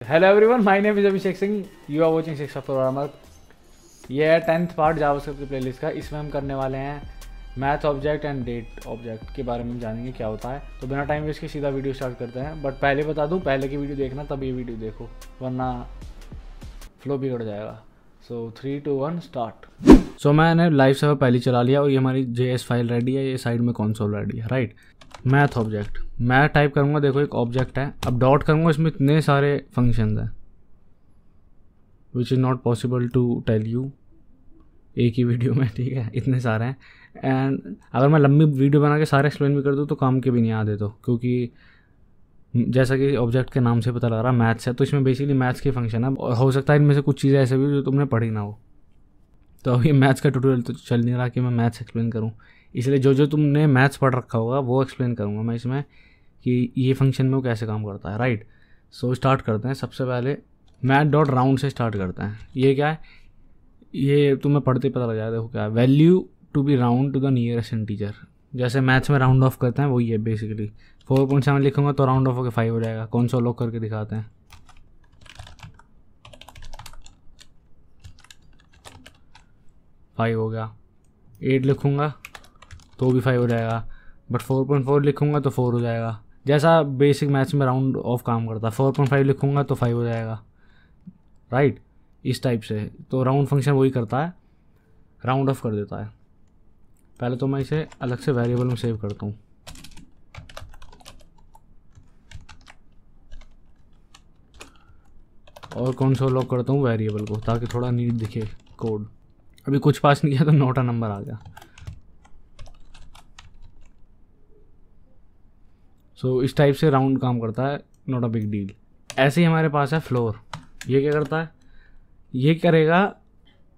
Hello everyone, my name is Abhishek Singh. You are watching 6 of programmer. ये है 10th part JavaScript की playlist का। इसमें हम करने वाले हैं math object and date object के बारे में जानेंगे क्या होता है। तो बिना टाइम वेस्ट के सीधा वीडियो स्टार्ट करते हैं। बट पहले बता दूं, पहले की वीडियो देखना तब ये वीडियो देखो, वरना फ्लो बिगड़ जाएगा। सो 3 2 1 स्टार्ट। सो मैंने लाइव सर्वर पहले चला लिया और ये हमारी JS फाइल रेडी है, ये साइड में कंसोल रेडी है, राइट। मैथ ऑब्जेक्ट मैं टाइप करूँगा, देखो एक ऑब्जेक्ट है। अब डॉट करूँगा, इसमें इतने सारे फंक्शंस हैं which is not possible to tell you एक ही वीडियो में, ठीक है, इतने सारे हैं। एंड अगर मैं लंबी वीडियो बना के सारे एक्सप्लेन भी कर दूँ तो काम के भी नहीं आते, तो क्योंकि जैसा कि ऑब्जेक्ट के नाम से पता लग रहा है मैथ्स है, तो इसमें बेसिकली मैथ्स के फंक्शन है। और हो सकता है इनमें से कुछ चीज़ें ऐसे भी जो तुमने पढ़ी ना हो। तो अभी मैथ्स का ट्यूटोरियल तो चल नहीं रहा कि मैं मैथ्स एक्सप्लेन करूँ, इसलिए जो जो तुमने मैथ्स पढ़ रखा होगा वो एक्सप्लेन करूँगा मैं इसमें कि ये फंक्शन में वो कैसे काम करता है, राइट। सो स्टार्ट करते हैं। सबसे पहले मैथ डॉट राउंड से स्टार्ट करते हैं। ये क्या है, ये तुम्हें पढ़ते पता लग जाएगा। देखो क्या है, value to be round to the nearest integer. जैसे मैथ्स में राउंड ऑफ करते हैं वही है बेसिकली। 4.7 लिखूंगा तो राउंड ऑफ होकर 5 हो जाएगा। कौन सा लॉक करके दिखाते हैं। फाइव हो गया। 8 लिखूंगा तो भी 5 हो जाएगा। बट 4.4 लिखूंगा तो 4 हो जाएगा। जैसा बेसिक मैथ्स में राउंड ऑफ काम करता है। 4.5 लिखूंगा तो 5 हो जाएगा, राइट। इस टाइप से तो राउंड फंक्शन वही करता है, राउंड ऑफ कर देता है। पहले तो मैं इसे अलग से वेरिएबल में सेव करता हूँ। और कौन सा लॉक करता हूँ वेरिएबल को, ताकि थोड़ा नीट दिखे कोड। अभी कुछ पास नहीं किया तो नोटा नंबर आ गया। सो इस टाइप से राउंड काम करता है, नॉट अ बिग डील। ऐसे ही हमारे पास है फ्लोर। ये क्या करता है, ये करेगा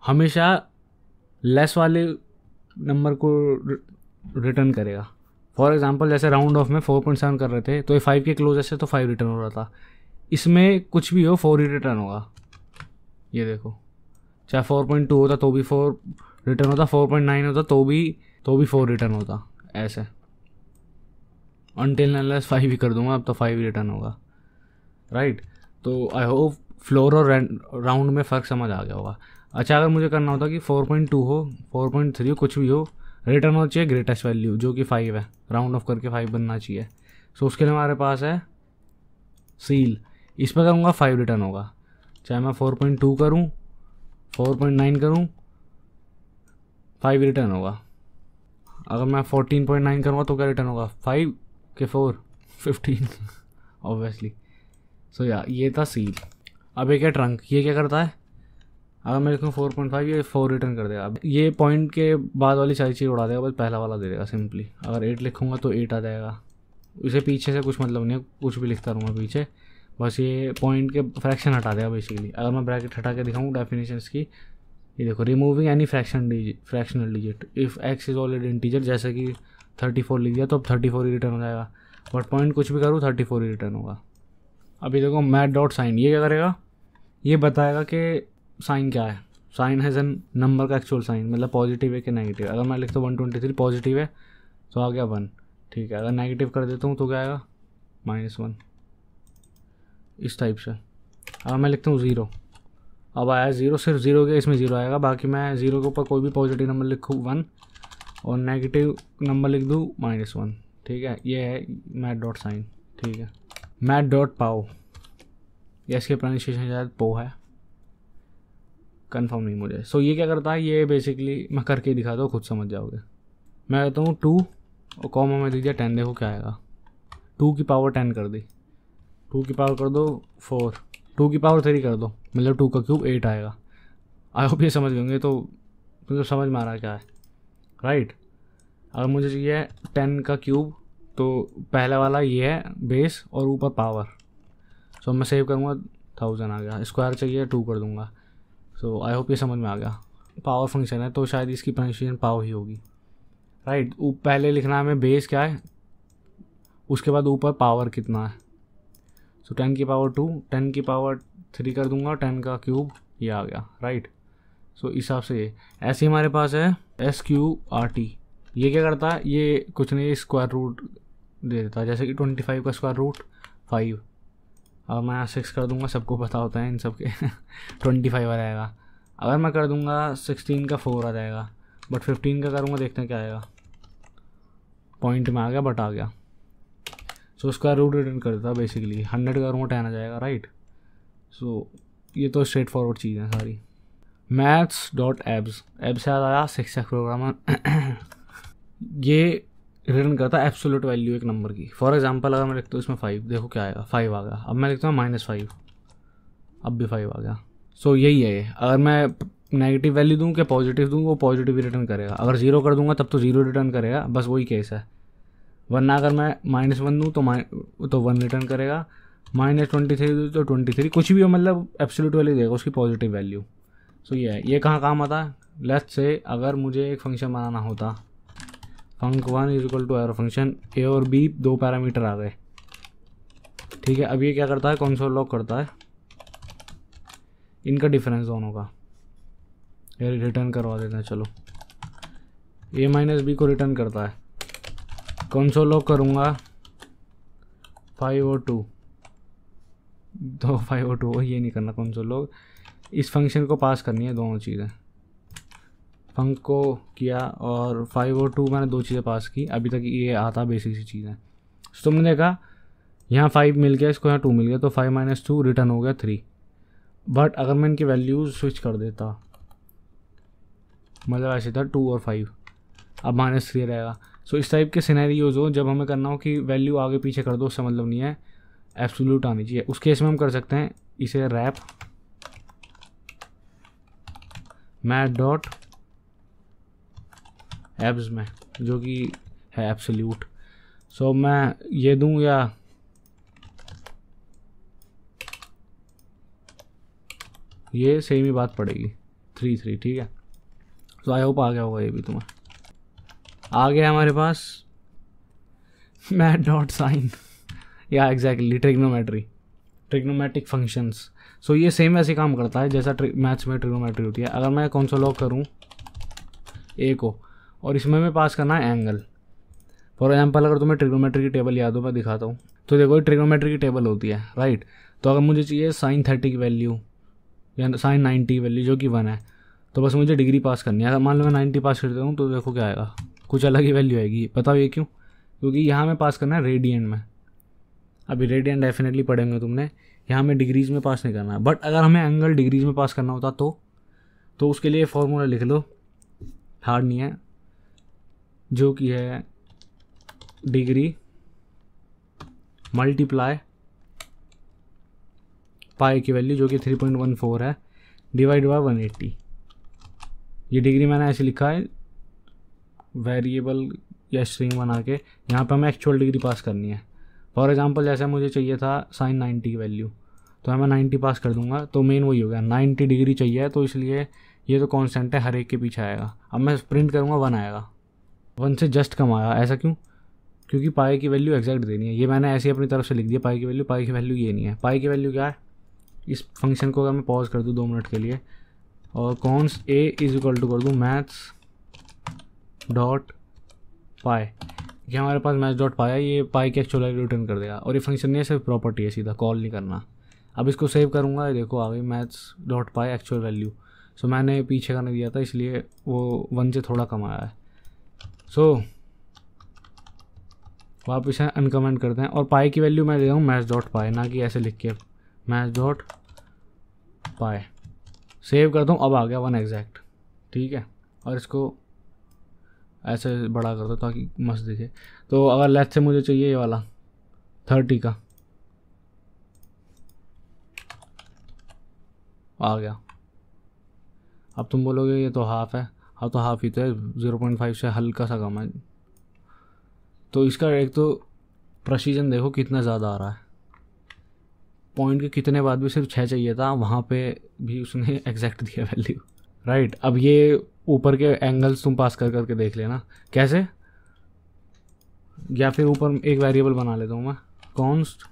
हमेशा लेस वाले नंबर को रिटर्न करेगा। फॉर एग्जांपल जैसे राउंड ऑफ में 4.7 कर रहे थे तो ये 5 के क्लोजेस्ट से तो 5 रिटर्न हो रहा था। इसमें कुछ भी हो 4 ही रिटर्न होगा। ये देखो, चाहे 4.2 होता तो भी 4 रिटर्न होता, 4.9 होता तो भी 4 रिटर्न होता। ऐसे अनटिल अनलेस 5 ही कर दूंगा, अब तो 5 रिटर्न होगा, राइट। तो आई होप फ्लोर और राउंड में फ़र्क समझ आ गया होगा। अच्छा, अगर मुझे करना होता कि 4.2 हो, 4.3 हो, कुछ भी हो, रिटर्न होना चाहिए ग्रेटेस्ट वैल्यू जो कि 5 है। राउंड ऑफ करके 5 बनना चाहिए। सो उसके लिए हमारे पास है सील। इस पर करूँगा 5 रिटर्न होगा। चाहे मैं 4.2 करूँ, 4.9 करूँ, 5 रिटर्न होगा। अगर मैं 14.9 करूँगा तो क्या रिटर्न होगा, 5 के 4 15 ऑब्वियसली। सो या ये था सील। अब एक है ट्रंक। ये क्या करता है, अगर मैं लिखूँ 4.5 ये 4 रिटर्न कर देगा। अब ये पॉइंट के बाद वाली सारी चीज़ उड़ा देगा, बस पहला वाला दे देगा सिंपली। अगर 8 लिखूँगा तो 8 आ जाएगा। इसे पीछे से कुछ मतलब नहीं है, कुछ भी लिखता रहूँगा पीछे, बस ये पॉइंट के फ्रैक्शन हटा देगा बेसिकली। अगर मैं ब्रैकेट हटा के दिखाऊँ डेफिनेशंस की, ये देखो, removing any fractional digit if x is already integer. जैसे कि 34 लिख दिया तो अब 34 ही रिटर्न हो जाएगा। बट पॉइंट कुछ भी करूँ 34 ही रिटर्न होगा। अभी देखो मैथ डॉट साइन, ये क्या करेगा, ये बताएगा कि साइन क्या है। साइन है एन नंबर का एक्चुअल साइन, मतलब पॉजिटिव है कि नेगेटिव। अगर मैं लिखता हूँ 123 पॉजिटिव है तो आ गया 1, ठीक है। अगर नेगेटिव कर देता हूँ तो क्या आएगा, -1। इस टाइप से। अगर मैं लिखता हूँ 0, अब आया 0, सिर्फ 0 के इसमें 0 आएगा। बाकी मैं 0 के ऊपर कोई भी पॉजिटिव नंबर लिखूँ 1 और नेगेटिव नंबर लिख दूँ -1, ठीक है। ये है मैथ डॉट साइन, ठीक है। मैथ डॉट पाओ, ये इसके प्रोनाउंसिएशन शायद पो है, कंफर्म नहीं मुझे। सो ये क्या करता है, ये बेसिकली मैं करके दिखा दो, खुद समझ जाओगे। मैं कहता हूँ 2 और कॉमा में दीजिए 10। देखो क्या आएगा, 2 की पावर 10 कर दी। 2 की पावर कर दो 4, 2 की पावर 3 कर दो, मतलब 2 का क्यूब 8 आएगा। आई होप ये समझ गए। तो तुझे समझ में आ रहा क्या है, राइट। अगर मुझे चाहिए 10 का क्यूब तो पहला वाला ये है बेस और ऊपर पावर। सो मैं सेव करूँगा 1000 आ गया। स्क्वायर चाहिए 2 कर दूँगा। सो आई होप ये समझ में आ गया। पावर फंक्शन है तो शायद इसकी प्रोनाउंसिएशन पावर ही होगी, राइट। पहले लिखना है हमें बेस क्या है, उसके बाद ऊपर पावर कितना है। सो 10 की पावर 2, 10 की पावर 3 कर दूंगा, 10 का क्यूब ये आ गया, राइट। सो इस हिसाब से ये ऐसे ही हमारे पास है SQRT। ये क्या करता है, ये कुछ नहीं, स्क्वायर रूट दे देता है। जैसे कि 25 का स्क्वायर रूट 5। और मैं 6 कर दूंगा, सबको पता होता है इन सब के 25 आ जाएगा। अगर मैं कर दूंगा 16 का 4 आ जाएगा, बट 15 का करूँगा, देखते हैं क्या आएगा। पॉइंट में आ गया, बट आ गया। सो उसका रूट रिटर्न कर देता बेसिकली। 100 करूँगा 10 आ जाएगा, राइट। सो ये तो स्ट्रेट फॉरवर्ड चीज़ है सारी। maths.abs, एब से याद आया 6x प्रोग्रामर। ये रिटर्न करता है एब्सोल्यूट वैल्यू एक नंबर की। फॉर एग्जांपल अगर मैं लिखता हूँ इसमें 5, देखो क्या आएगा, 5 आ गया। अब मैं लिखता हूँ -5, अब भी 5 आ गया। सो यही है ये। अगर मैं नेगेटिव वैल्यू दूँ कि पॉजिटिव दूँ, वो पॉजिटिव ही रिटर्न करेगा। अगर 0 कर दूंगा तब तो 0 रिटर्न करेगा, बस वही केस है। वरना अगर मैं -1 दूँ तो 1 रिटर्न करेगा, -23 दूँ तो 23, कुछ भी हो, मतलब एब्सोल्यूट वैल्यू देगा उसकी पॉजिटिव वैल्यू। सो ये है। ये कहाँ काम आता है? लेट्स से अगर मुझे एक फंक्शन बनाना होता, func1 = एरो फंक्शन, ए और बी 2 पैरामीटर आ गए, ठीक है। अब ये क्या करता है, कंसोल लॉग करता है इनका डिफरेंस दोनों का, ये रिटर्न करवा देते हैं। चलो a - b को रिटर्न करता है। कंसोल लॉग करूँगा 5 और 2, तो 5 और 2, ये नहीं करना कंसोल लॉग। इस फंक्शन को पास करनी है दोनों चीज़ें। फंक को किया और 5 और 2 मैंने 2 चीज़ें पास की। अभी तक ये आता बेसिक सी चीज़ें। तो तुमने देखा यहाँ 5 मिल गया, इसको यहाँ 2 मिल गया, तो 5 - 2 रिटर्न हो गया 3। बट अगर मैं इनकी वैल्यूज स्विच कर देता, मतलब ऐसे था 2 और 5, अब -3 रहेगा। सो इस टाइप के सिनेरियोज हो जब हमें करना हो कि वैल्यू आगे पीछे कर दो, उससे मतलब नहीं है, एब्सोल्यूट आनी चाहिए। उस केस में हम कर सकते हैं इसे रैप math.abs में, जो कि है एब्सोल्यूट। सो मैं ये दूं या ये, सेम ही बात पड़ेगी 3 3, ठीक है। तो आई होप आ गया होगा ये भी तुम्हें। आ गया हमारे पास math.sin या एग्जैक्टली ट्रिग्नोमेट्रिक फंक्शंस। सो ये सेम ऐसे काम करता है जैसा मैथ्स में ट्रिग्नोमेट्री होती है। अगर मैं कंसोल लॉग करूँ ए को और इसमें मैं पास करना है एंगल। फॉर एग्जांपल अगर तुम्हें ट्रिग्नोमेट्री की टेबल याद हो, मैं दिखाता हूँ। तो देखो ट्रिग्नोमेट्री की टेबल होती है, राइट। तो अगर मुझे चाहिए sin 30 की वैल्यू या sin 90 की वैल्यू, जो कि 1 है, तो बस मुझे डिग्री पास करनी है। अगर मान लो मैं 90 पास कर देता हूँ तो देखो क्या आएगा, कुछ अलग ही वैल्यू आएगी। बताओ ये क्यों? क्योंकि यहाँ में पास करना है रेडियन में। अभी रेडियन डेफिनेटली पढ़ेंगे तुमने, यहाँ में डिग्रीज में पास नहीं करना है। बट अगर हमें एंगल डिग्रीज में पास करना होता तो उसके लिए फॉर्मूला लिख लो, हार्ड नहीं है, जो कि है डिग्री मल्टीप्लाई पाई की वैल्यू, जो कि 3.14 है, डिवाइड बाय 180। ये डिग्री मैंने ऐसे लिखा है वेरिएबल या स्ट्रिंग बना के, यहाँ पे हमें एक्चुअल डिग्री पास करनी है। फॉर एग्जांपल जैसे मुझे चाहिए था sin 90 की वैल्यू, तो मैं 90 पास कर दूंगा, तो मेन वही हो गया, 90 डिग्री चाहिए, तो इसलिए ये तो कांस्टेंट है, हर एक के पीछे आएगा। अब मैं प्रिंट करूँगा 1 आएगा, 1 से जस्ट कम आया। ऐसा क्यों? क्योंकि पाई की वैल्यू एग्जैक्ट देनी है। ये मैंने ऐसे ही अपनी तरफ से लिख दिया पाई की वैल्यू ये नहीं है। पाई की वैल्यू क्या है? इस फंक्शन को अगर मैं पॉज कर दूँ 2 मिनट के लिए और कॉन्स a = कर दूँ maths.py, ये हमारे पास maths.py है, ये पाई की एक्चुअल वैल्यू रिटर्न कर देगा। और ये फंक्शन नहीं है, सिर्फ प्रॉपर्टी है, सीधा कॉल नहीं करना। अब इसको सेव करूँगा, देखो आ गई maths.py एक्चुअल वैल्यू। सो मैंने पीछे का नहीं दिया था, इसलिए वो 1 से थोड़ा कम आया है। सो वापस अनकमेंट करते हैं और पाई की वैल्यू मैं दे रहा हूँ maths.py, ना कि ऐसे लिख के maths.py। सेव करता हूँ, अब आ गया 1 एग्जैक्ट, ठीक है। और इसको ऐसे बड़ा कर दो ताकि मस्त दिखे। तो अगर लेफ्ट से मुझे चाहिए ये वाला 30 का, आ गया। अब तुम बोलोगे ये तो हाफ है, हाँ तो हाफ ही तो है, 0.5 से हल्का सा कम है। तो इसका एक तो प्रेसिजन देखो कितना ज़्यादा आ रहा है, पॉइंट के कितने बाद भी सिर्फ 6 चाहिए था, वहाँ पे भी उसने एग्जैक्ट दिया वैल्यू, राइट। अब ये ऊपर के एंगल्स तुम पास कर करके देख लेना कैसे, या फिर ऊपर एक वेरिएबल बना लेता हूँ मैं, const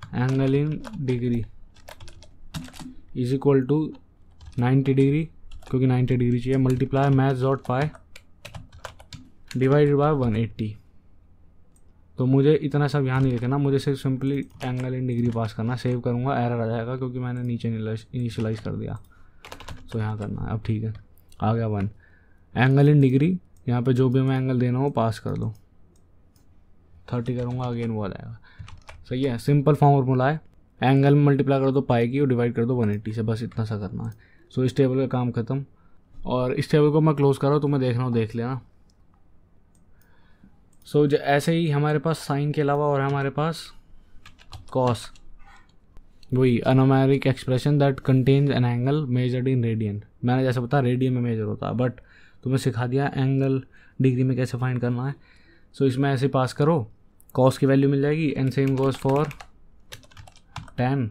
angle in degree = 90 degree, क्योंकि 90 डिग्री चाहिए, मल्टीप्लाई maths.py डिवाइडेड बाय 180। तो मुझे इतना सब यहाँ नहीं लिखना, मुझे सिर्फ सिंपली एंगल इन डिग्री पास करना। सेव करूँगा, एरर आ जाएगा क्योंकि मैंने नीचे इनिशियलाइज कर दिया। सो यहाँ करना है। अब ठीक है, आ गया 1 एंगल इन डिग्री। यहाँ पे जो भी मैं एंगल देना हो पास कर दो, 30 करूँगा, अगेन वो आ जाएगा। सही है, सिंपल फॉर्मूला है। एंगल में मल्टीप्लाई कर दो पाई की और डिवाइड कर दो 180 से, बस इतना सा करना है। सो इस टेबल का काम खत्म। और इस टेबल को मैं क्लोज कर रहा हूँ, तुम्हें देखना हो देख लेना। सो ऐसे ही हमारे पास साइन के अलावा और हमारे पास कॉस, वही a numeric expression that contains an angle measured in radian. मैंने जैसे बताया रेडियन में मेजर होता है, बट तुम्हें सिखा दिया एंगल डिग्री में कैसे फाइंड करना है। सो इसमें ऐसे पास करो, कॉस की वैल्यू मिल जाएगी, and same goes for tan।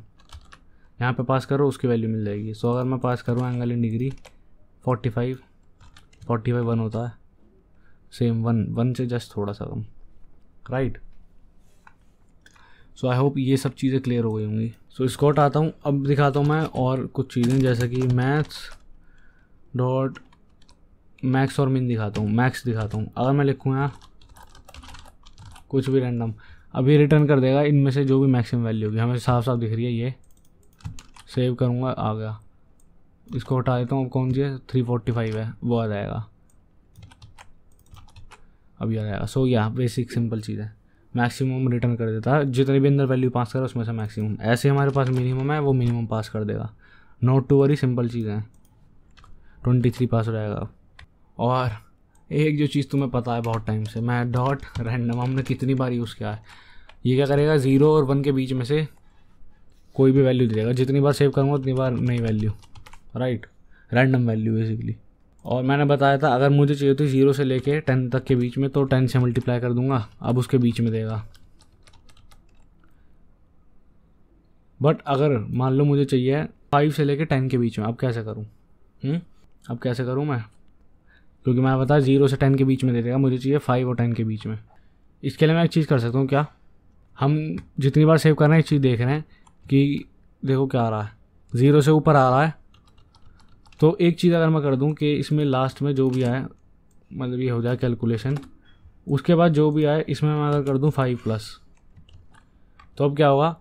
यहाँ पे पास करो, उसकी वैल्यू मिल जाएगी। सो अगर मैं पास करूँ एंगल इन डिग्री 45 1 होता है, सेम 1 से जस्ट थोड़ा सा कम, राइट। सो आई होप ये सब चीज़ें क्लियर हो गई होंगी। सो इसको हटाता हूँ, अब दिखाता हूँ मैं और कुछ चीज़ें, जैसे कि मैक्स और मिन दिखाता हूँ। मैक्स दिखाता हूँ, अगर मैं लिखूँ यहाँ कुछ भी रैंडम, अभी रिटर्न कर देगा इनमें से जो भी मैक्सिमम वैल्यू होगी, हमें साफ साफ दिख रही है ये। सेव करूँगा, आ गया। इसको हटा देता हूँ, अब कौन सी है 345 है, वो आ जाएगा, अभी आ जाएगा। सो या बेसिक सिंपल चीज़ है, मैक्सिमम रिटर्न कर देता है, जितने भी अंदर वैल्यू पास करे उसमें से मैक्सिमम। ऐसे हमारे पास मिनिमम है, वो मिनिमम पास कर देगा। नोट टू वरी, सिंपल चीज़ है। 23 पास हो जाएगा। और एक जो चीज़ तुम्हें पता है बहुत टाइम से, मैं डॉट रैंडम हमने कितनी बार यूज़ किया है। ये क्या करेगा, 0 और 1 के बीच में से कोई भी वैल्यू दे देगा। जितनी बार सेव करूँगा उतनी बार नई value, right, random value basically. और मैंने बताया था अगर मुझे चाहिए थी 0 से लेके 10 तक के बीच में, तो 10 से मल्टीप्लाई कर दूंगा, अब उसके बीच में देगा। बट अगर मान लो मुझे चाहिए 5 से लेके 10 के बीच में, अब कैसे करूँ? अब कैसे करूँ मैं, क्योंकि मैं बताया 0 से 10 के बीच में दे देगा, मुझे चाहिए 5 और 10 के बीच में। इसके लिए मैं एक चीज़ कर सकता हूँ, क्या हम जितनी बार सेव कर रहे हैं एक चीज़ देख रहे हैं कि देखो क्या आ रहा है, 0 से ऊपर आ रहा है। तो एक चीज़ अगर मैं कर दूं कि इसमें लास्ट में जो भी आए, मतलब ये हो जाए कैलकुलेशन, उसके बाद जो भी आए इसमें मैं अगर कर दूं 5+, तो अब क्या होगा,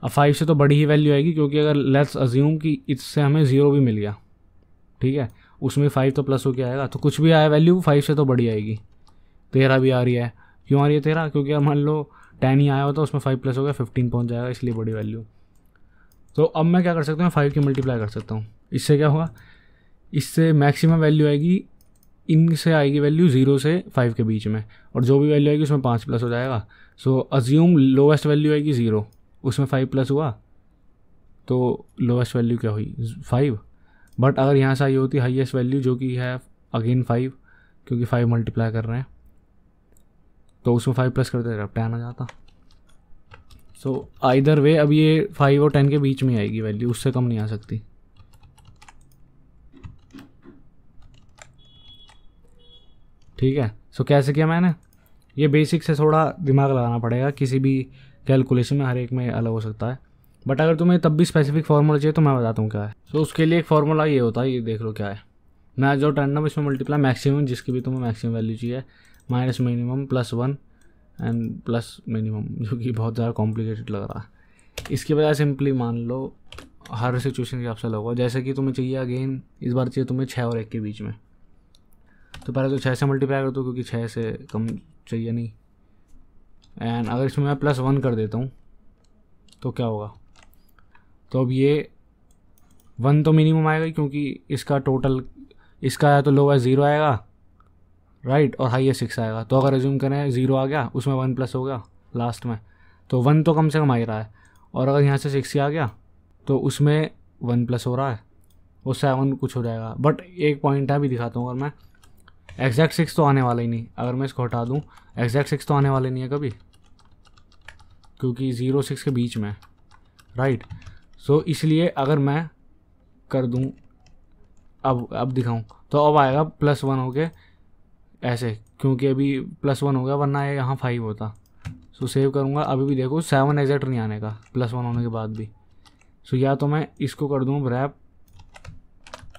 अब 5 से तो बड़ी ही वैल्यू आएगी, क्योंकि अगर लेट्स अज्यूम कि इससे हमें 0 भी मिल गया, ठीक है, उसमें 5 तो प्लस हो के आएगा, तो कुछ भी आया वैल्यू 5 से तो बड़ी आएगी। 13 भी आ रही है, क्यों आ रही है 13? क्योंकि अब मान लो 10 ही आया होता, उसमें 5+ हो गया, 15 पहुँच जाएगा, इसलिए बड़ी वैल्यू। तो अब मैं क्या कर सकता हूँ, 5 की मल्टीप्लाई कर सकता हूँ। इससे क्या होगा, इससे मैक्सिमम वैल्यू आएगी, इनसे आएगी वैल्यू 0 से 5 के बीच में, और जो भी वैल्यू आएगी उसमें 5+ हो जाएगा। सो अज्यूम लोवेस्ट वैल्यू आएगी 0, उसमें 5+ हुआ, तो लोवेस्ट वैल्यू क्या हुई 5। बट अगर यहाँ से आई होती हाईएस्ट वैल्यू जो कि है अगेन 5, क्योंकि 5 मल्टीप्लाई कर रहे हैं, तो उसमें 5+ कर देगा, 10 आ जाता। सो आइदर वे अब ये 5 और 10 के बीच में आएगी वैल्यू, उससे कम नहीं आ सकती। ठीक है, सो कैसे किया मैंने, ये बेसिक से थोड़ा दिमाग लगाना पड़ेगा, किसी भी कैलकुलेशन में हर एक में अलग हो सकता है। बट अगर तुम्हें तब भी स्पेसिफिक फार्मूला चाहिए तो मैं बताता हूँ क्या है। सो उसके लिए एक फार्मूला ये होता है, ये देख लो क्या है, मैं जो रैंडम इसमें मल्टीप्लाई मैक्सिमम, जिसकी भी तुम्हें मैक्सिमम वैल्यू चाहिए, minus minimum +1 and plus minimum, जो कि बहुत ज़्यादा कॉम्प्लिकेटेड लग रहा है। इसकी वजह सिंपली मान लो हर सिचुएशन के हिसाब से होगा। जैसे कि तुम्हें चाहिए अगेन, इस बार चाहिए तुम्हें 6 और 1 के बीच में, तो पहले तो 6 से मल्टीप्लाई कर दो, क्योंकि 6 से कम चाहिए नहीं। एंड अगर इसमें मैं +1 कर देता हूँ तो क्या होगा, तो अब ये 1 तो मिनिमम आएगा, क्योंकि इसका टोटल, इसका आया तो लोवेस्ट 0 आएगा, राइट, और हाईएस्ट 6 आएगा। तो अगर रिज्यूम करें 0 आ गया, उसमें 1+ हो गया लास्ट में, तो 1 तो कम से कम आ ही रहा है। और अगर यहाँ से 6 ही आ गया तो उसमें 1+ हो रहा है, वो 7 कुछ हो जाएगा। बट एक पॉइंट है, भी दिखाता हूँ, अगर मैं एग्जैक्ट 6 तो आने वाला ही नहीं, अगर मैं इसको हटा दूँ एग्जैक्ट 6 तो आने वाले नहीं है कभी, क्योंकि 0 6 के बीच में, राइट। सो इसलिए अगर मैं कर दूँ, अब दिखाऊँ, तो अब आएगा +1 हो के ऐसे, क्योंकि अभी +1 हो गया, वरना ये यहाँ 5 होता। सो सेव करूँगा, अभी भी देखो 7 एग्जैक्ट नहीं आने का +1 होने के बाद भी। सो या तो मैं इसको कर दूँ रैप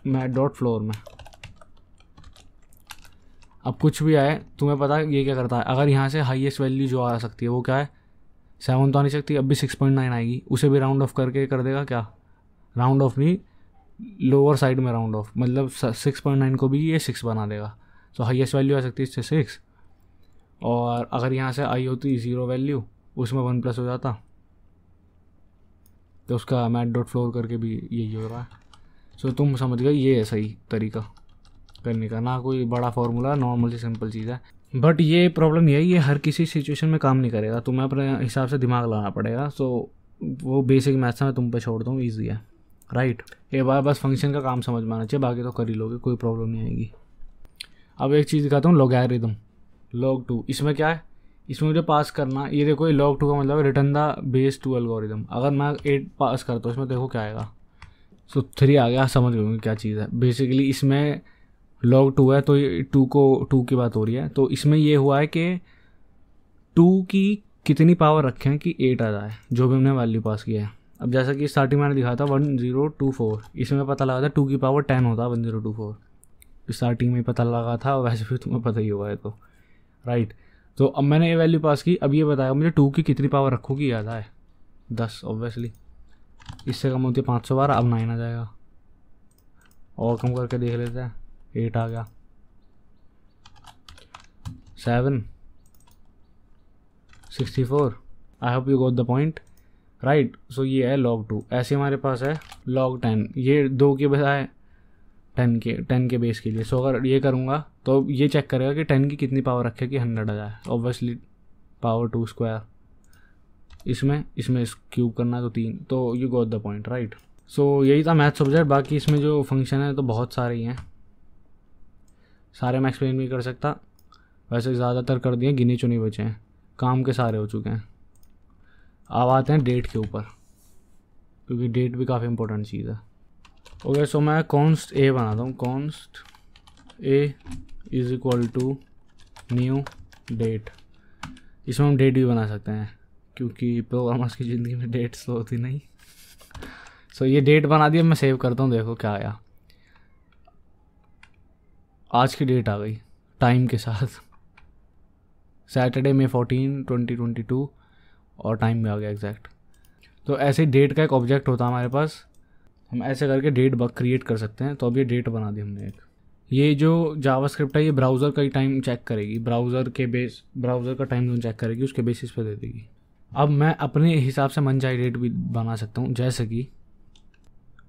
मैट डॉट फ्लोर में, अब कुछ भी आए तुम्हें पता है ये क्या करता है, अगर यहाँ से हाईएस्ट वैल्यू जो आ सकती है वो क्या है 7 तो आ नहीं सकती, अब भी 6.9 आएगी, उसे भी राउंड ऑफ करके कर देगा क्या, राउंड ऑफ नहीं लोअर साइड में राउंड ऑफ, मतलब 6.9 को भी ये 6 बना देगा। तो हाईएस्ट वैल्यू आ सकती है इससे 6, और अगर यहाँ से आई होती 0 वैल्यू उसमें 1 प्लस हो जाता, तो उसका मैट डॉट फ्लोर करके भी यही हो रहा है। सो तुम समझ गए, ये है सही तरीका करने का, ना कोई बड़ा फार्मूला, नॉर्मल सी सिंपल चीज़ है। बट ये प्रॉब्लम यही है हर किसी सिचुएशन में काम नहीं करेगा, तुम्हें अपने हिसाब से दिमाग लगाना पड़ेगा। सो वो बेसिक मैथ्स मैं तुम पे छोड़ दूँ, ईजी है राइट। ये बार बस फंक्शन का काम समझ में आना चाहिए, बाकी तो कर ही लोगे, कोई प्रॉब्लम नहीं आएगी। अब एक चीज़ दिखाता हूँ, लॉगरिथम log 2। इसमें क्या है, इसमें मुझे पास करना, ये देखो ये log 2 का मतलब रिटर्न द बेस 2 एल्गोरिदम। अगर मैं 8 पास करता हूँ इसमें, देखो क्या आएगा। सो 3 आ गया, समझ गए क्या चीज़ है। बेसिकली इसमें log 2 है तो ये 2 की बात हो रही है, तो इसमें ये हुआ है कि 2 की कितनी पावर रखें कि 8 आ जाए, जो भी हमने वैल्यू पास किया है। अब जैसा कि स्टार्टिंग मैंने दिखाया था 1024, इसमें पता लगा था 2 की पावर 10 होता है 1024, स्टार्टिंग में ही पता लगा था, वैसे भी तुम्हें पता ही होगा ये तो राइट। तो अब मैंने ये वैल्यू पास की, अब ये बताया मुझे 2 की कितनी पावर रखोगी, याद है 10 ऑब्वियसली, इससे कम होती है 512, अब 9 आ जाएगा, और कम करके देख लेते हैं, 8 आ गया, 7 64। I hope you got the point right. So ये है log 2। ऐसे हमारे पास है log 10, ये 2 के बजाय 10 के बेस के लिए। सो अगर ये करूँगा तो ये चेक करेगा कि 10 की कितनी पावर रखे कि 100 आ जाए, ऑब्वियसली पावर 2 स्क्वायर, इसमें इस क्यूब करना है तो 3, तो you got the point right. So यही था मैथ सब्जेक्ट। बाकी इसमें जो फंक्शन है तो बहुत सारे ही हैं, सारे मैं एक्सप्लेन नहीं कर सकता, वैसे ज़्यादातर कर दिए, गिने चुने बचे हैं, काम के सारे हो चुके हैं। अब आते हैं डेट के ऊपर, क्योंकि डेट भी काफ़ी इंपॉर्टेंट चीज़ है। ओके सो मैं कॉन्स्ट ए बनाता हूँ, const A is equal to new date. इसमें हम डेट भी बना सकते हैं, क्योंकि प्रोग्रामर्स की ज़िंदगी में डेट्स तो होती नहीं। सो ये डेट बना दिया, मैं सेव करता हूँ, देखो क्या आया, आज की डेट आ गई टाइम के साथ, सैटरडे May 14, 2022, और टाइम में आ गया एग्जैक्ट। तो ऐसे डेट का एक ऑब्जेक्ट होता है हमारे पास, हम ऐसे करके डेट बग क्रिएट कर सकते हैं। तो अब ये डेट बना दी हमने एक। ये जो जावास्क्रिप्ट है ये ब्राउज़र का ही टाइम चेक करेगी, ब्राउज़र का टाइम जोन चेक करेगी, उसके बेसिस पे दे देगी। अब मैं अपने हिसाब से मनचाही डेट भी बना सकता हूँ, जैसे कि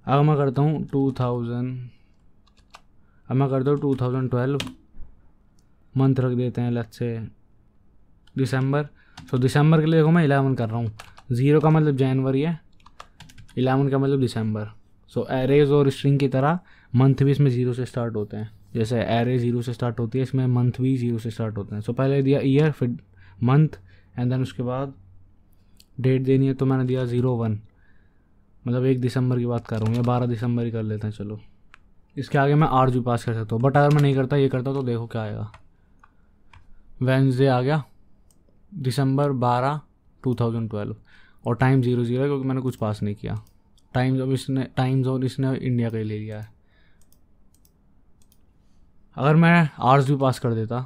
अब मैं करता हूँ 2012 मंथ रख देते हैं, लेट्स से दिसंबर। तो दिसंबर के लिए देखो मैं 11 कर रहा हूँ, 0 का मतलब जनवरी है, 11 का मतलब दिसंबर। सो एरेज और स्ट्रिंग की तरह मंथ भी इसमें 0 से स्टार्ट होते हैं, जैसे एरे 0 से स्टार्ट होती है, इसमें मंथ भी 0 से स्टार्ट होते हैं। सो पहले दिया ईयर, फिर मंथ, एंड देन उसके बाद डेट देनी है, तो मैंने दिया 01, मतलब 1 दिसंबर की बात कर रहा हूँ, या 12 दिसंबर ही कर लेते हैं चलो। इसके आगे मैं आर्ज भी पास कर सकता हूँ, बट अगर मैं नहीं करता, ये करता तो देखो क्या आएगा, वेंसडे आ गया, दिसंबर 12, 2012, और टाइम 00 है क्योंकि मैंने कुछ पास नहीं किया। टाइम जोन इसने इंडिया का ही ले लिया है। अगर मैं आवर्स भी पास कर देता,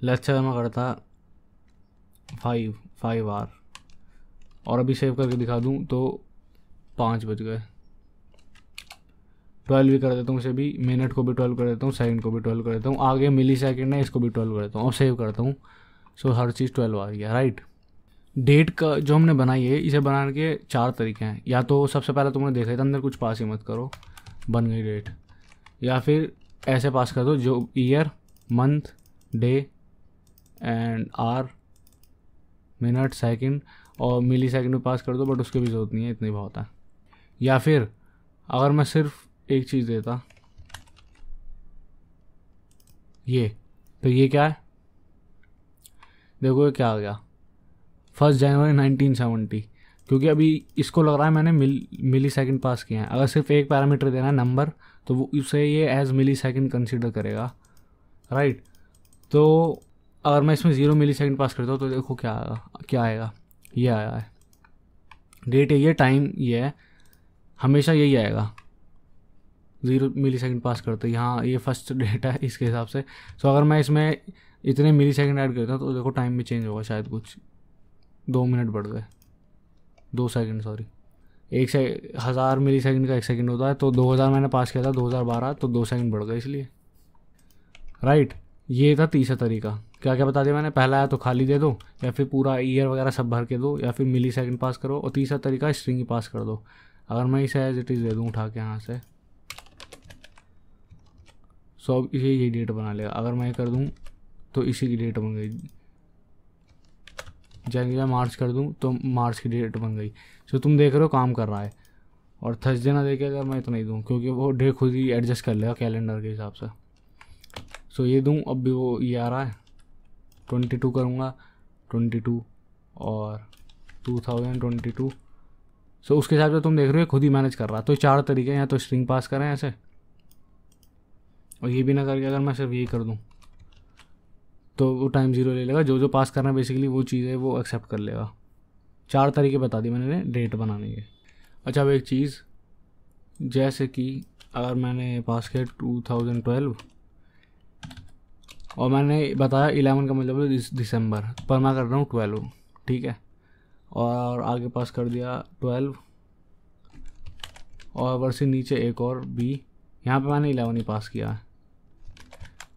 लेट्स से अगर मैं करता 5 आवर, और अभी सेव करके दिखा दूं तो 5 बज गए। 12 भी कर देता हूँ, इसे भी मिनट को भी 12 कर देता हूँ, सेकंड को भी 12 कर देता हूँ, आगे मिली सेकेंड है इसको भी 12 कर देता हूँ, और सेव करता हूँ। सो हर चीज़ 12 आ गया राइट। डेट का जो हमने बनाई है, इसे बनाने के 4 तरीके हैं। या तो सबसे पहले तुमने देखा था अंदर कुछ पास ही मत करो, बन गई डेट, या फिर ऐसे पास कर दो जो year, month, day and hour, minute, second, और मिली सेकंड में पास कर दो, बट उसकी भी ज़रूरत नहीं है, इतनी बहुत है। या फिर अगर मैं सिर्फ एक चीज़ देता, ये, तो ये क्या है, देखो ये क्या आ गया, 1 जनवरी 1970, क्योंकि अभी इसको लग रहा है मैंने मिली सेकेंड पास किया है। अगर सिर्फ एक पैरामीटर देना है नंबर, तो वो उसे ये एज मिली सेकेंड कंसिडर करेगा राइट। तो अगर मैं इसमें 0 मिली सेकेंड पास करता हूँ तो देखो क्या आएगा, ये आया है, डेट ये टाइम ये है, हमेशा यही आएगा 0 मिली सेकेंड पास करते हैं। यहाँ ये फर्स्ट डेट है इसके हिसाब से। सो अगर मैं इसमें इतने मिली सेकेंड ऐड करता हूँ तो देखो टाइम भी चेंज होगा, शायद कुछ 2 मिनट बढ़ गए, 2 सेकेंड सॉरी। 1000 मिली सेकेंड का 1 सेकेंड होता है, तो 2000 मैंने पास किया था 2012, तो 2 सेकेंड बढ़ गए इसलिए, राइट। ये था तीसरा तरीका। क्या क्या बता दिया मैंने, पहला है तो खाली दे दो, या फिर पूरा ईयर वगैरह सब भर के दो, या फिर मिली सेकेंड पास करो, और तीसरा तरीका स्ट्रिंग ही पास कर दो। अगर मैं इसे एज इट इज़ दे दूँ उठा के यहाँ से, सो अब इसे यही डेट बना लेगा। अगर मैं कर दूँ तो इसी की डेट बन गई, जनवरी मार्च कर दूँ तो मार्च की डेट बन गई। सो तुम देख रहे हो काम कर रहा है। और थर्सडे ना देखे अगर मैं इतना ही दूँ, क्योंकि वो डेट खुद ही एडजस्ट कर लेगा कैलेंडर के हिसाब से। सो ये दूँ, अब भी वो ये आ रहा है 22 करूँगा, 22 और 2022। सो उसके हिसाब से तुम देख रहे हो खुद ही मैनेज कर रहा है। तो 4 तरीके हैं, या तो स्ट्रिंग पास करें ऐसे, और ये भी ना करके अगर मैं सिर्फ यही कर दूँ तो वो टाइम 0 ले लेगा। जो जो पास करना है बेसिकली वो चीज़ है वो एक्सेप्ट कर लेगा। 4 तरीके बता दिए मैंने डेट बनाने के। अच्छा, अब एक चीज़, जैसे कि अगर मैंने पास किया 2012 और मैंने बताया 11 का मतलब दिसंबर, पर मैं कर रहा हूँ 12, ठीक है। और आगे पास कर दिया 12 और वर्ष नीचे एक और बी, यहाँ पे मैंने 11 ही पास किया है,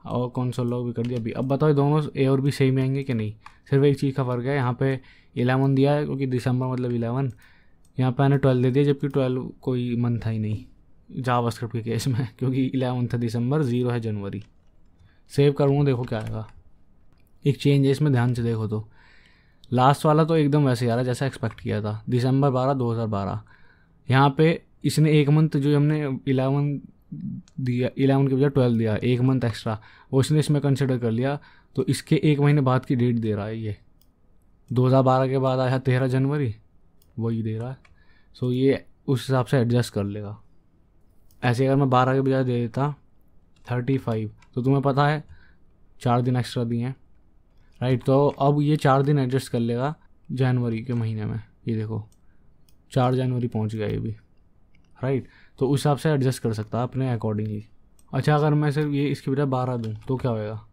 और कंसोल लॉग भी कर दिया बी। अब बताओ दोनों ए और बी सेम आएंगे कि नहीं। सिर्फ एक चीज़ का फ़र्क है, यहाँ पे 11 दिया है क्योंकि दिसंबर मतलब 11, यहाँ पे मैंने 12 दे दिया, जबकि 12 कोई मंथ था ही नहीं जावास्क्रिप्ट के केस में, क्योंकि 11 था दिसंबर, 0 है जनवरी। सेव करूँगा, देखो क्या आएगा। एक चेंज है इसमें, ध्यान से देखो तो लास्ट वाला तो एकदम वैसे ही आ रहा है जैसा एक्सपेक्ट किया था, दिसंबर 12 2012। यहाँ पे इसने एक मंथ जो हमने 11 दिया, 11 के बजाय 12 दिया, एक मंथ एक्स्ट्रा वो इसने इसमें कंसिडर कर लिया, तो इसके 1 महीने बाद की डेट दे रहा है ये। 2012 के बाद आया 13 जनवरी, वही दे रहा है। सो ये उस हिसाब से एडजस्ट कर लेगा। ऐसे अगर मैं 12 के बजाय दे देता 35, तो तुम्हें पता है 4 दिन एक्स्ट्रा दिए हैं, राइट। तो अब ये 4 दिन एडजस्ट कर लेगा जनवरी के महीने में। ये देखो 4 जनवरी पहुंच गया ये भी, राइट। तो उस हिसाब से एडजस्ट कर सकता है अपने अकॉर्डिंगली। अच्छा, अगर मैं सिर्फ ये इसके बजाय 12 दूँ तो क्या होएगा,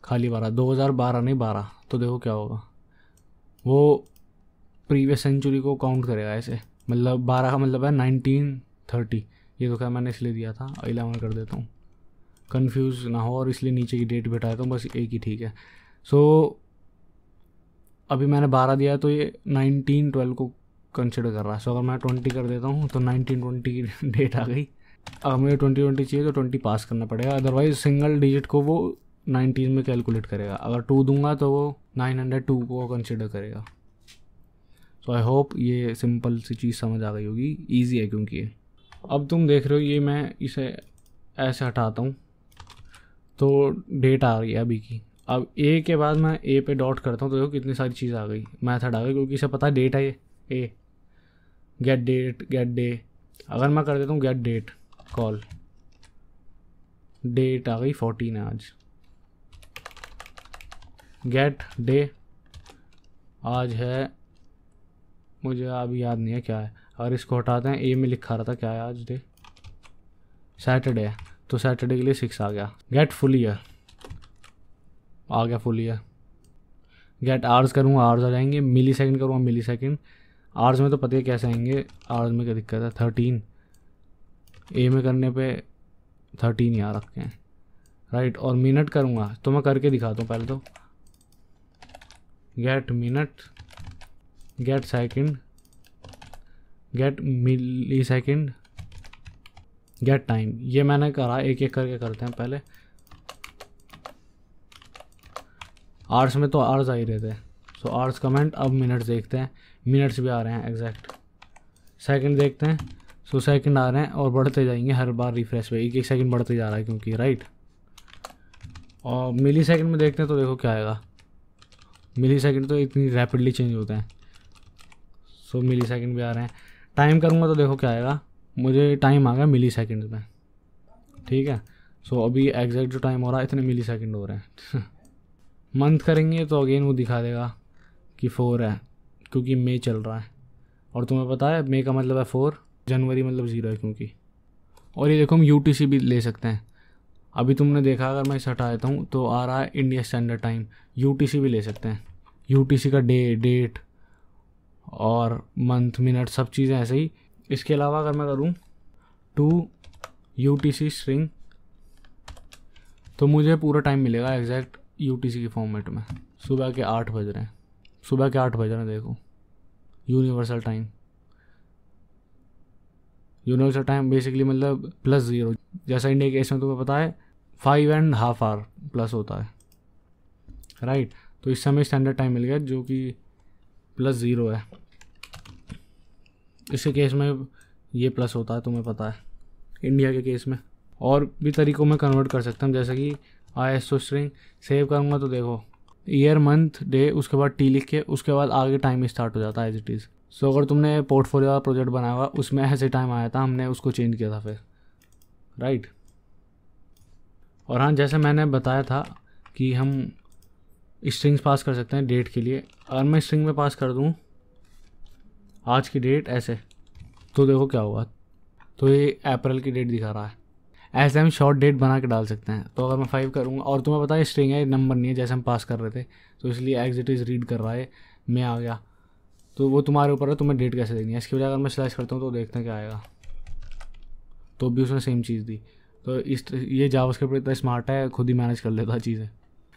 खाली 12, 2012 नहीं 12, तो देखो क्या होगा, वो प्रीवियस सेंचुरी को काउंट करेगा ऐसे। मतलब 12 का मतलब है 1930, ये तो क्या मैंने इसलिए दिया था, 11 कर देता हूँ कंफ्यूज ना हो, और इसलिए नीचे की डेट बिठाया था, बस एक ही ठीक है। सो अभी मैंने 12 दिया तो ये 1912 को कंसिडर कर रहा है। सो अगर मैं 20 कर देता हूँ तो 1920 की डेट आ गई। अगर मुझे 2020 चाहिए तो 20 पास करना पड़ेगा, अदरवाइज सिंगल डिजिट को वो 19 में कैलकुलेट करेगा। अगर 2 दूंगा तो वो 902 को कंसिडर करेगा। सो आई होप ये सिंपल सी चीज़ समझ आ गई होगी, ईजी है क्योंकि ये। अब तुम देख रहे हो ये मैं इसे ऐसे हटाता हूँ तो डेट आ रही है अभी की। अब ए के बाद मैं ए पे डॉट करता हूँ तो देखो कितनी सारी चीज़ आ गई, मैथड आ गई, क्योंकि इसे पता है डेट है ये ए, गेट डेट, गेट डे। अगर मैं कर देता हूँ गेट डेट कॉल, डेट आ गई 14 है आज, गेट डे आज है, मुझे अभी याद नहीं है क्या है। अगर इसको हटाते हैं, ए में लिखा रहा था क्या है आज डे, सैटरडे है, तो सैटरडे के लिए 6 आ गया। गेट फुल ईयर आ गया, फुल ईयर। गेट आवर्स करूँगा, आवर्स आ जाएंगे। मिली सेकेंड करूँगा, मिली सेकेंड। आवर्स में तो पता है कैसे आएंगे, आवर्स में क्या दिक्कत है, 13। ए में करने पे 13 ही आ रखे हैं, राइट। और मिनट करूँगा तो मैं करके दिखाता हूँ पहले तो, get minute, get second, get millisecond, get time. ये मैंने करा, एक एक करके करते हैं पहले। आवर्स में तो आवर्स आ ही रहे थे, सो आवर्स कमेंट। अब मिनट्स देखते हैं, मिनट्स भी आ रहे हैं एग्जैक्ट। सेकंड देखते हैं, सो सेकंड आ रहे हैं और बढ़ते जाएंगे हर बार रिफ्रेश पे, एक एक सेकंड बढ़ते जा रहा है क्योंकि, राइट। और मिली सेकंड में देखते हैं तो देखो क्या आएगा, मिली सेकंड तो इतनी रैपिडली चेंज होते हैं, सो मिली सेकंड भी आ रहे हैं। टाइम करूँगा तो देखो क्या आएगा, मुझे टाइम आ गया मिली सेकंड में, ठीक है। सो अभी एग्जैक्ट जो टाइम हो रहा है इतने मिली सेकंड हो रहे हैं। मंथ करेंगे तो अगेन वो दिखा देगा कि 4 है, क्योंकि मई चल रहा है, और तुम्हें पता है मई का मतलब है 4, जनवरी मतलब 0 है क्योंकि, और ये देखो हम UTC भी ले सकते हैं। अभी तुमने देखा अगर मैं इसे हटा देता हूँ तो आ रहा है इंडिया स्टैंडर्ड टाइम। UTC भी ले सकते हैं। UTC का डेट और मंथ, मिनट, सब चीज़ें ऐसे ही। इसके अलावा अगर मैं करूँ टू UTC स्ट्रिंग तो मुझे पूरा टाइम मिलेगा एग्जैक्ट UTC की फॉर्मेट में। सुबह के 8 बज रहे हैं, सुबह के 8 बज रहे हैं, देखो universal time. Universal time basically मतलब +0, जैसा इंडिया के केस में तुम्हें पता है 5.5 आवर प्लस होता है, राइट। तो इस समय स्टैंडर्ड टाइम मिल गया जो कि +0 है। इसके केस में ये प्लस होता है, तुम्हें पता है इंडिया के केस में। और भी तरीकों में कन्वर्ट कर सकते हैं, जैसे कि ISO स्ट्रिंग सेव करूँगा तो देखो ईयर, मंथ, डे, उसके बाद T लिख के उसके बाद आगे टाइम स्टार्ट हो जाता है एज इट इज़। सो अगर तुमने पोर्टफोलियो वाला प्रोजेक्ट बनाया हुआ उसमें ऐसे टाइम आया था, हमने उसको चेंज किया था फिर, राइट। और हाँ, जैसे मैंने बताया था कि हम स्ट्रिंग्स पास कर सकते हैं डेट के लिए। अगर मैं स्ट्रिंग में पास कर दूँ आज की डेट ऐसे, तो देखो क्या हुआ, तो ये अप्रैल की डेट दिखा रहा है। ऐसे हम शॉर्ट डेट बना के डाल सकते हैं। तो अगर मैं 5 करूँगा और तुम्हें पता है स्ट्रिंग है, नंबर नहीं है जैसे हम पास कर रहे थे, तो इसलिए एज इट इज़ रीड कर रहा है, मैं आ गया। तो वो तुम्हारे ऊपर है तुम्हें डेट कैसे देनी है। इसकी वजह अगर मैं स्लैश करता हूँ तो देखते हैं क्या आएगा, तो भी उसने सेम चीज़ दी। तो ये जावास्क्रिप्ट इतना स्मार्ट है, खुद ही मैनेज कर लेता है चीज़ें।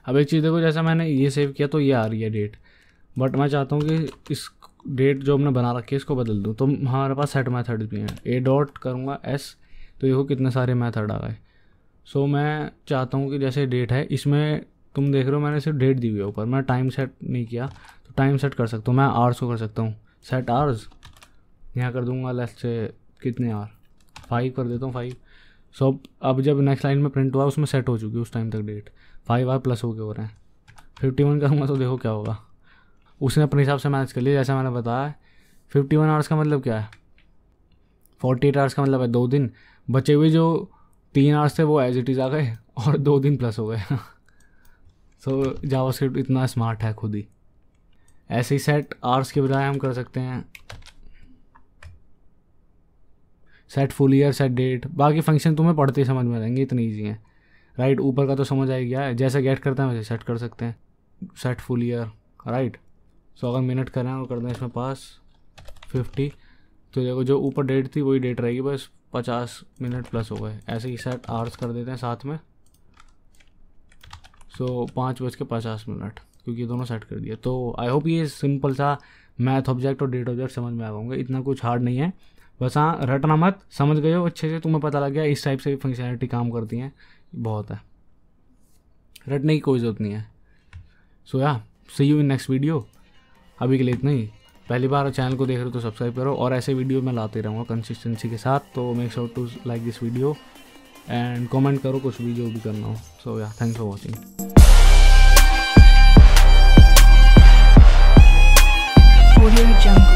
अब एक चीज़ देखो, जैसा मैंने ये सेव किया तो ये आ रही है डेट, बट मैं चाहता हूँ कि इस डेट जो हमने बना रखी है इसको बदल दूँ। तो हमारे पास सेट मेथड भी हैं। A करूँगा S, तो देखो कितने सारे मेथड आ गए। सो मैं चाहता हूँ कि जैसे डेट है इसमें तुम देख रहे हो मैंने सिर्फ डेट दी हुई है ऊपर, मैं टाइम सेट नहीं किया। तो टाइम सेट कर सकता हूँ मैं, आवर्स को कर सकता हूँ सेट आवर्स, यहाँ कर दूँगा लेट्स से कितने आवर, 5 कर देता हूँ 5। सो अब जब नेक्स्ट लाइन में प्रिंट हुआ उसमें सेट हो चुकी है उस टाइम तक डेट, 5 आवर प्लस हो गए हो रहे हैं। 51 करूँगा तो देखो क्या होगा, उसने अपने हिसाब से मैनेज कर लिया। जैसा मैंने बताया 51 आवर्स का मतलब क्या है, 48 आवर्स का मतलब है 2 दिन। बचे हुए जो 3 आवर्स थे वो एज इट इज़ आ गए और 2 दिन प्लस हो गए। सो जावास्क्रिप्ट इतना स्मार्ट है खुद ही। ऐसे ही सेट आवर्स के बजाय हम कर सकते हैं set full year, set date. बाकी फंक्शन तुम्हें पढ़ते ही समझ में आएंगे, इतनी ईजी है, राइट। ऊपर का तो समझ आ गया है, जैसे गेट करते हैं वैसे सेट कर सकते हैं, सेट फुल ईयर, राइट। सो अगर मिनट करें और कर दें इसमें पास 50, तो देखो जो ऊपर डेट थी वही डेट रहेगी, बस 50 मिनट प्लस हो गए। ऐसे ही सेट आवर्स कर देते हैं साथ में। सो 5:50 क्योंकि ये दोनों सेट कर दिए। तो आई होप ये सिंपल सा मैथ ऑब्जेक्ट और डेट ऑब्जेक्ट समझ में आ होंगे, इतना कुछ हार्ड नहीं है। बस हाँ, रटना मत, समझ गए हो अच्छे से, तुम्हें पता लग गया इस टाइप से फंक्शनैलिटी काम करती हैं, बहुत है, रटने की कोई ज़रूरत नहीं है। सो या सी यू इन नेक्स्ट वीडियो। अभी के लिए इतना ही। पहली बार चैनल को देख रहे हो तो सब्सक्राइब करो, और ऐसे वीडियो मैं लाते रहूँगा कंसिस्टेंसी के साथ। तो make sure to like this video and comment करो कुछ भी जो भी करना हो। So yeah thanks for watching. Audio Jungle.